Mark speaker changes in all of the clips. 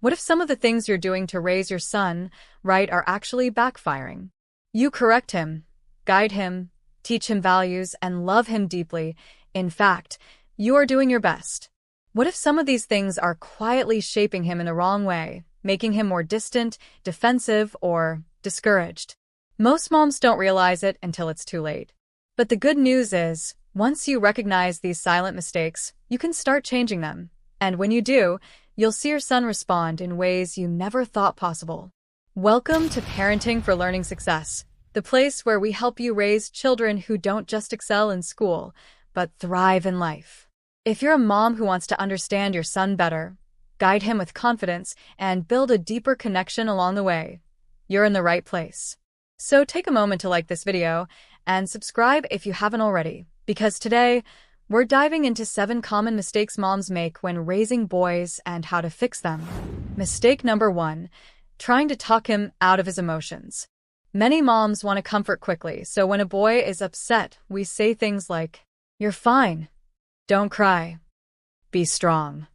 Speaker 1: What if some of the things you're doing to raise your son right are actually backfiring? You correct him, guide him, teach him values, and love him deeply. In fact, you are doing your best. What if some of these things are quietly shaping him in the wrong way, making him more distant, defensive, or discouraged? Most moms don't realize it until it's too late. But the good news is, once you recognize these silent mistakes, you can start changing them. And when you do, you'll see your son respond in ways you never thought possible. Welcome to Parenting for Learning Success, the place where we help you raise children who don't just excel in school, but thrive in life. If you're a mom who wants to understand your son better, guide him with confidence, and build a deeper connection along the way, you're in the right place. So take a moment to like this video and subscribe if you haven't already, because today, we're diving into 7 common mistakes moms make when raising boys and how to fix them. Mistake number 1, trying to talk him out of his emotions. Many moms want to comfort quickly, so when a boy is upset, we say things like, "You're fine. Don't cry. Be strong."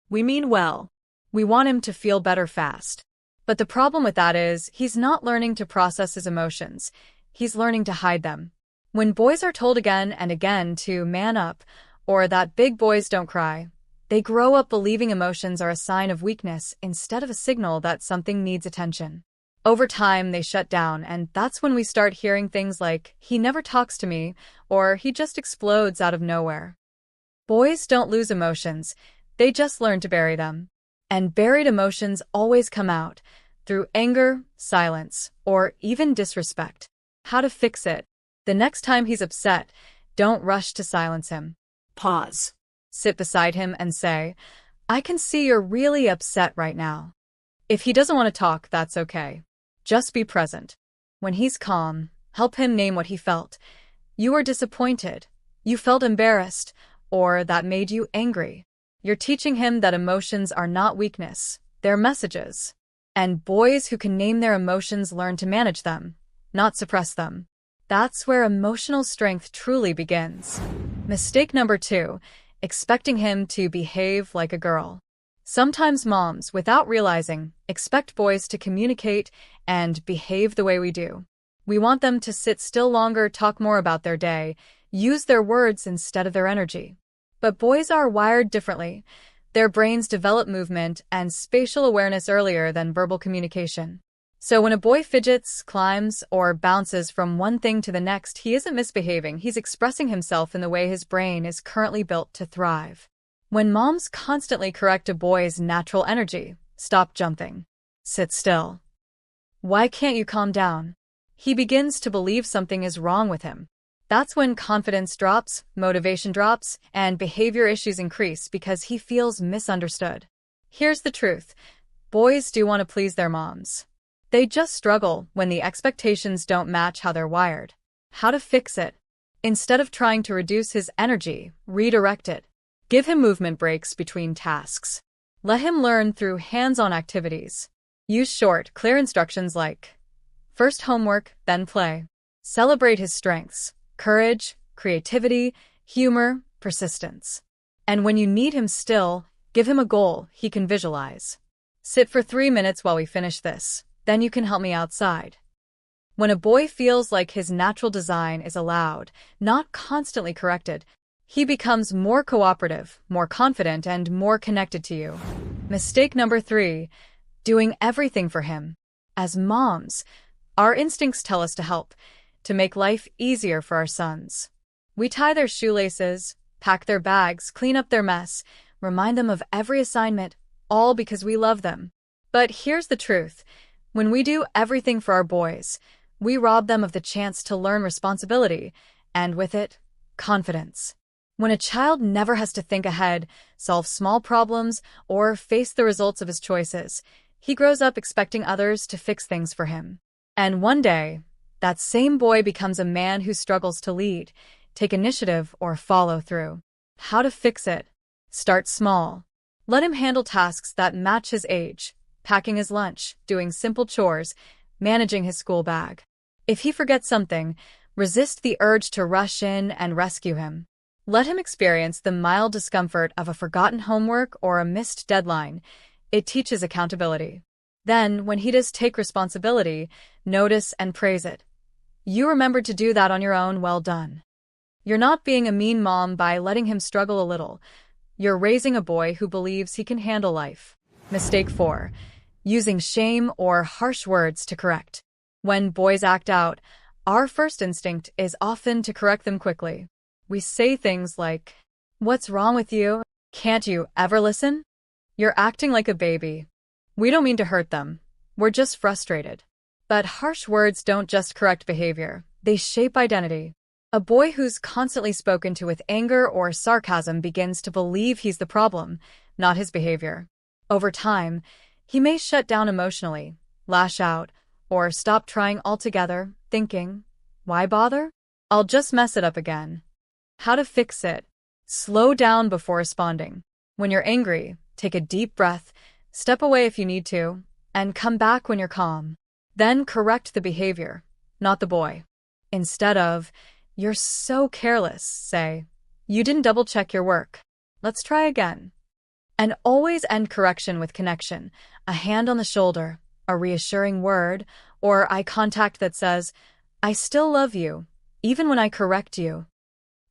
Speaker 1: We mean well. We want him to feel better fast. But the problem with that is, he's not learning to process his emotions. He's learning to hide them. When boys are told again and again to man up, or that big boys don't cry, they grow up believing emotions are a sign of weakness instead of a signal that something needs attention. Over time, they shut down, and that's when we start hearing things like, "He never talks to me," or "He just explodes out of nowhere." Boys don't lose emotions, they just learn to bury them. And buried emotions always come out, through anger, silence, or even disrespect. How to fix it? The next time he's upset, don't rush to silence him. Pause. Sit beside him and say, "I can see you're really upset right now." If he doesn't want to talk, that's okay. Just be present. When he's calm, help him name what he felt. You were disappointed, you felt embarrassed, or that made you angry. You're teaching him that emotions are not weakness, they're messages. And boys who can name their emotions learn to manage them, not suppress them. That's where emotional strength truly begins. Mistake number 2, expecting him to behave like a girl. Sometimes moms, without realizing, expect boys to communicate and behave the way we do. We want them to sit still longer, talk more about their day, use their words instead of their energy. But boys are wired differently. Their brains develop movement and spatial awareness earlier than verbal communication. So when a boy fidgets, climbs, or bounces from one thing to the next, he isn't misbehaving, he's expressing himself in the way his brain is currently built to thrive. When moms constantly correct a boy's natural energy, "Stop jumping. Sit still. Why can't you calm down?" he begins to believe something is wrong with him. That's when confidence drops, motivation drops, and behavior issues increase because he feels misunderstood. Here's the truth. Boys do want to please their moms. They just struggle when the expectations don't match how they're wired. How to fix it? Instead of trying to reduce his energy, redirect it. Give him movement breaks between tasks. Let him learn through hands-on activities. Use short, clear instructions like, "First homework, then play." Celebrate his strengths: courage, creativity, humor, persistence. And when you need him still, give him a goal he can visualize. "Sit for 3 minutes while we finish this. Then you can help me outside." When a boy feels like his natural design is allowed, not constantly corrected, he becomes more cooperative, more confident, and more connected to you. Mistake number 3, doing everything for him. As moms, our instincts tell us to help, to make life easier for our sons. We tie their shoelaces, pack their bags, clean up their mess, remind them of every assignment, all because we love them. But here's the truth. When we do everything for our boys, we rob them of the chance to learn responsibility, and with it, confidence. When a child never has to think ahead, solve small problems, or face the results of his choices, he grows up expecting others to fix things for him. And one day, that same boy becomes a man who struggles to lead, take initiative, or follow through. How to fix it? Start small. Let him handle tasks that match his age. Packing his lunch, doing simple chores, managing his school bag. If he forgets something, resist the urge to rush in and rescue him. Let him experience the mild discomfort of a forgotten homework or a missed deadline. It teaches accountability. Then, when he does take responsibility, notice and praise it. You remembered to do that on your own, well done. You're not being a mean mom by letting him struggle a little. You're raising a boy who believes he can handle life. Mistake 4. Using shame or harsh words to correct. When boys act out, our first instinct is often to correct them quickly. We say things like, "What's wrong with you? Can't you ever listen? You're acting like a baby." We don't mean to hurt them. We're just frustrated. But harsh words don't just correct behavior. They shape identity. A boy who's constantly spoken to with anger or sarcasm begins to believe he's the problem, not his behavior. Over time, he may shut down emotionally, lash out, or stop trying altogether, thinking, "Why bother? I'll just mess it up again." How to fix it? Slow down before responding. When you're angry, take a deep breath, step away if you need to, and come back when you're calm. Then correct the behavior, not the boy. Instead of, "You're so careless," say, "You didn't double-check your work. Let's try again." And always end correction with connection, a hand on the shoulder, a reassuring word, or eye contact that says, "I still love you, even when I correct you."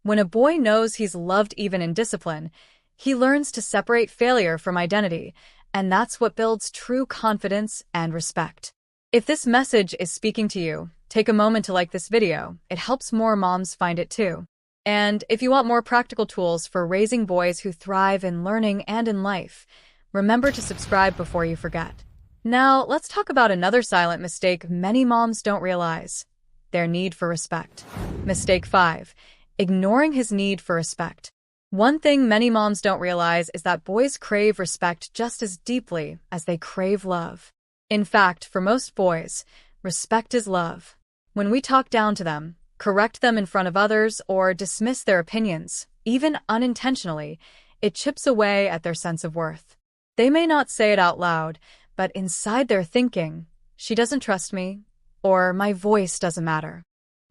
Speaker 1: When a boy knows he's loved even in discipline, he learns to separate failure from identity, and that's what builds true confidence and respect. If this message is speaking to you, take a moment to like this video. It helps more moms find it too. And if you want more practical tools for raising boys who thrive in learning and in life, remember to subscribe before you forget. Now, let's talk about another silent mistake many moms don't realize: their need for respect. Mistake 5. Ignoring his need for respect. One thing many moms don't realize is that boys crave respect just as deeply as they crave love. In fact, for most boys, respect is love. When we talk down to them, correct them in front of others, or dismiss their opinions, even unintentionally, it chips away at their sense of worth. They may not say it out loud, but inside they're thinking, "She doesn't trust me," or "My voice doesn't matter."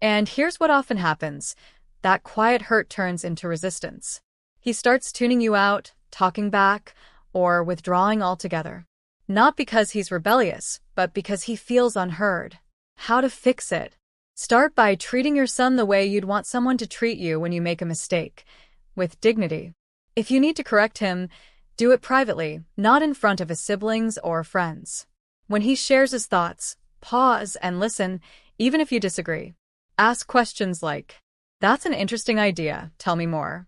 Speaker 1: And here's what often happens: that quiet hurt turns into resistance. He starts tuning you out, talking back, or withdrawing altogether. Not because he's rebellious, but because he feels unheard. How to fix it? Start by treating your son the way you'd want someone to treat you when you make a mistake, with dignity. If you need to correct him, do it privately, not in front of his siblings or friends. When he shares his thoughts, pause and listen, even if you disagree. Ask questions like, "That's an interesting idea, tell me more."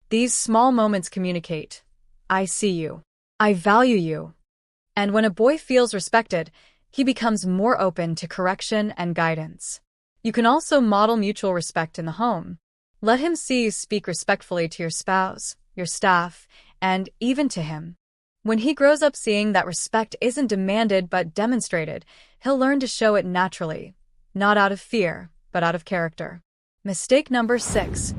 Speaker 1: These small moments communicate, "I see you. I value you." And when a boy feels respected, he becomes more open to correction and guidance. You can also model mutual respect in the home. Let him see you speak respectfully to your spouse, your staff, and even to him. When he grows up seeing that respect isn't demanded but demonstrated, he'll learn to show it naturally, not out of fear, but out of character. Mistake number 6.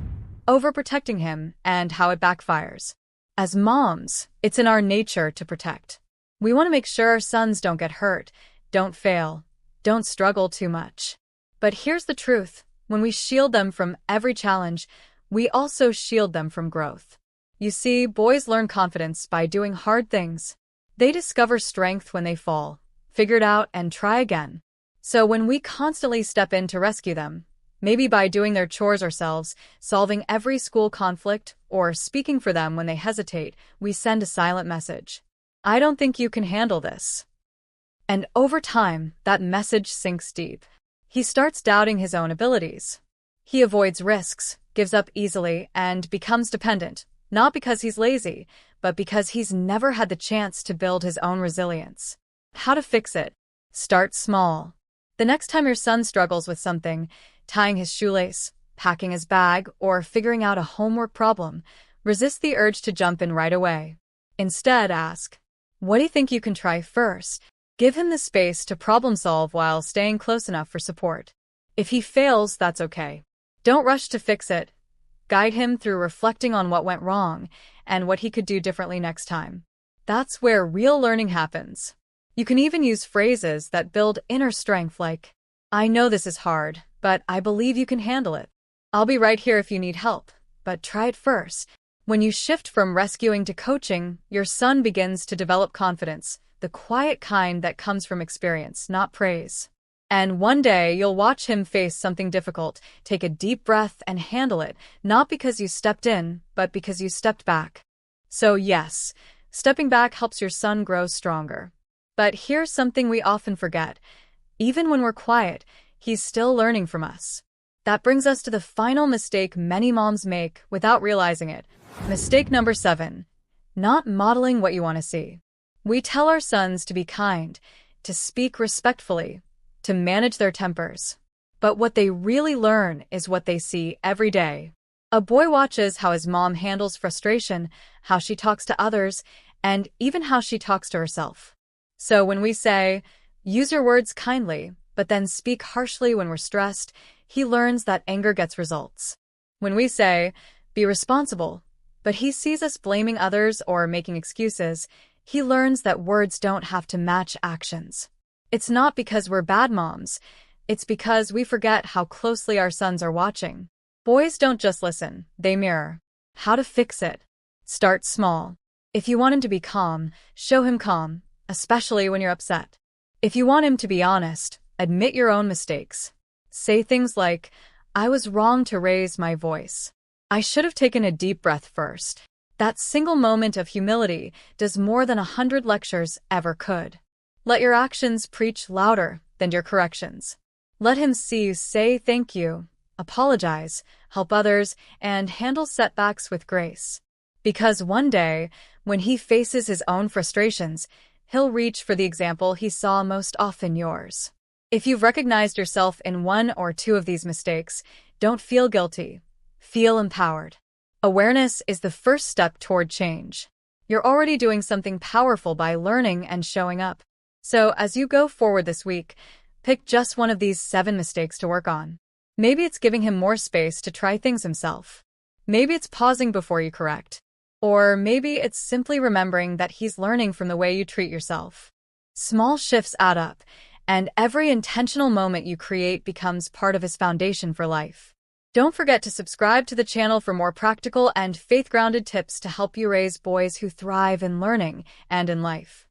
Speaker 1: Overprotecting him and how it backfires. As moms, it's in our nature to protect. We want to make sure our sons don't get hurt, don't fail, don't struggle too much. But here's the truth: when we shield them from every challenge, we also shield them from growth. You see, boys learn confidence by doing hard things. They discover strength when they fall, figure it out, and try again. So when we constantly step in to rescue them, maybe by doing their chores ourselves, solving every school conflict, or speaking for them when they hesitate, we send a silent message. "I don't think you can handle this." And over time, that message sinks deep. He starts doubting his own abilities. He avoids risks, gives up easily, and becomes dependent, not because he's lazy, but because he's never had the chance to build his own resilience. How to fix it? Start small. The next time your son struggles with something, tying his shoelace, packing his bag, or figuring out a homework problem, resist the urge to jump in right away. Instead, ask, "What do you think you can try first?" Give him the space to problem solve while staying close enough for support. If he fails, that's okay. Don't rush to fix it. Guide him through reflecting on what went wrong and what he could do differently next time. That's where real learning happens. You can even use phrases that build inner strength like, "I know this is hard, but I believe you can handle it. I'll be right here if you need help, but try it first." When you shift from rescuing to coaching, your son begins to develop confidence, the quiet kind that comes from experience, not praise. And one day, you'll watch him face something difficult, take a deep breath and handle it, not because you stepped in, but because you stepped back. So yes, stepping back helps your son grow stronger. But here's something we often forget. Even when we're quiet, he's still learning from us. That brings us to the final mistake many moms make without realizing it. Mistake number 7. Not modeling what you want to see. We tell our sons to be kind, to speak respectfully, to manage their tempers. But what they really learn is what they see every day. A boy watches how his mom handles frustration, how she talks to others, and even how she talks to herself. So when we say, use your words kindly, but then speak harshly when we're stressed, he learns that anger gets results. When we say, be responsible, but he sees us blaming others or making excuses, he learns that words don't have to match actions. It's not because we're bad moms, it's because we forget how closely our sons are watching. Boys don't just listen, they mirror. How to fix it? Start small. If you want him to be calm, show him calm, especially when you're upset. If you want him to be honest, admit your own mistakes. Say things like, I was wrong to raise my voice. I should have taken a deep breath first. That single moment of humility does more than 100 lectures ever could. Let your actions preach louder than your corrections. Let him see you say thank you, apologize, help others, and handle setbacks with grace. Because one day, when he faces his own frustrations, he'll reach for the example he saw most often yours. If you've recognized yourself in one or two of these mistakes, don't feel guilty. Feel empowered. Awareness is the first step toward change. You're already doing something powerful by learning and showing up. So as you go forward this week, pick just one of these 7 mistakes to work on. Maybe it's giving him more space to try things himself. Maybe it's pausing before you correct. Or maybe it's simply remembering that he's learning from the way you treat yourself. Small shifts add up, and every intentional moment you create becomes part of his foundation for life. Don't forget to subscribe to the channel for more practical and faith-grounded tips to help you raise boys who thrive in learning and in life.